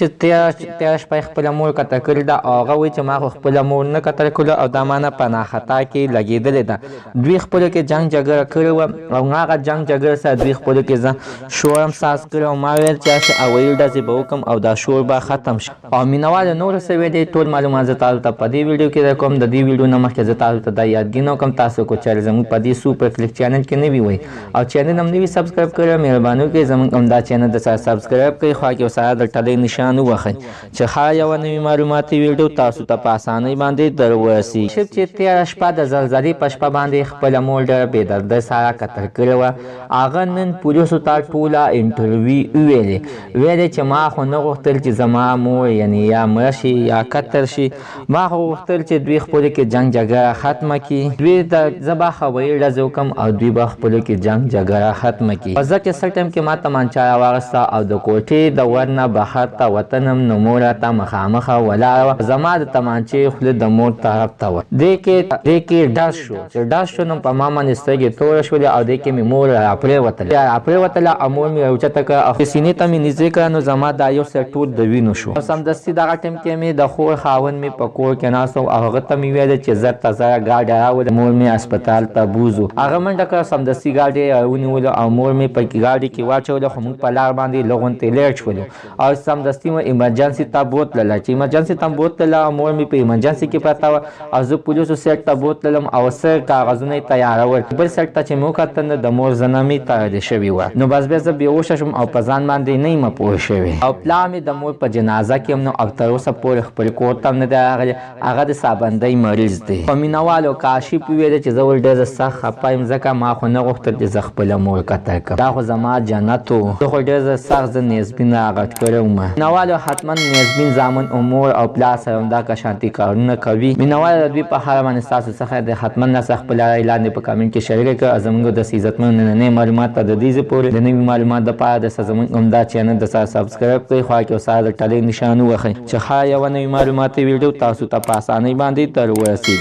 چې تېره شپه خپله مور قتل کړې ده او هغه وایي چې ما خو خپله مور نه قتل کړې او دا مانه په ناخطا کې لګېدلې ده. دوی خپلو کې جنګ جګړه کړې وه او هغه جنګ جګړه سره دوی خپلو کې شور هم ساز کړی او ما ویل چې هوایي ډزې به وکړم او دا شور به ختم شي. او مینهوالو نورو څه ویلي ټول معلومات زه تاسو ته په دې ویډیو کې درکوم. د دې ویډیو نه مخکې زه تاسو ته دا یادګینه وکړم تاسو کو چېرې زموږ په دې سوپر کلیک چینل کې نه وي وی او چینل هم نه وي سبسکرایب کړی مهرباني وکړئ زموږ همدا چینل درسره سبسکرایب کړئ خوا کې ورسره د ټلۍ نشان ووهئ چې هر یوه نوي معلوماتي ویډیو تاسو ته په اسانۍ باندې در ورسي. چې تېره شپه د زلزلې په شپه باندې خپله مور ډېره بېدردۍ سره قتل کړې وه هغه نن پولیسو ته ټوله انټرویو ویلې چې ما خو نه غوښتل چې زما مور یعنې یا مړه شي یا قتل شي ما خو غوښتل چې دوی خپلو کې جنګ جګړه ختمه کړي دوی زه به هوایي ډزې وکړم او دوی به خپلو کې جنګ جګړه ختمه کړي. په زه چې څه ټایم کې ما تمانچه راواخیسته او د کوټې د ور نه بهر ته وتنم نو مور راته مخامخه ولاړه وه زما د تمانچې خوله د مور طرف ته وه. دې کې ډز شو چې ډز شو نو په ما باندې سترګې توره شولې او دې کې مې مور راپرېوتله او مور مې راوچته کړه او سینې ته مې نږدې کړه نو زما دا یو سر ټول د وینو شو. سمدستي دغه ټایم کې مې د خور خاوند مې په کور کې ناست و او هغه ته مې ویل چې زر ته زره ګاډی راوله مور مې هسپتال ته بوځو. هغه منډه کړه سمدستي ګاډی یې ونیولو او مور مې په ګاډي کې واچوله خو موږ په لار باندې لږ غوندې لیټ شولو او سمدستي مې ایمرجنسي ته بوتلله چې ایمرجنسي ته بوتلله او مور مې په ایمرجنسي کې پرته وه او زه پولیسو سیټ ته بوتللم او څه کاغذونه یې تیارول. بل سیټ ته چې مې وکتل نو د مور زنه مې تړلې شوې وه نو بس بیا زه بېهوشه شوم او په ځان باندې نه یم پوه شوې او پلار مې د مور په جنازه کې هم نو او تر اوسه پورې خپل کور ته هم نه دی راغلی هغه د سابندۍ مریض دی. په مینهوالو کاشف ویلې چې زه ول ډېر سخت خفه یم ځکه ما خو نه غوښتل چې زه خپله مور قتل کړم دا خو زما جنت و زه خو ډېر سخت زه نیزبین راغټ کړی وم. مینهوالو حتما نیزبین زامن او مور او پلار سره همدا قشانتي کارونه کوي. مینهوالو د دوی په اړه باندې ستاسو څخه د حتما نه خپله رایې لاندې په کامنټ کې شریکه کړه. زموږ د عزتمنو نننۍ معلومات ته د دې ځای پورې د نوي معلومات دپاره درسره زموږ همدا چینل درسره سبسکرایب کړئ خوا کې ورسره د ټلۍ نشان ووهئ چې هر یوه نوي معلوماتي ویډیو تاسو ته په اسانۍ باندې در ورسي.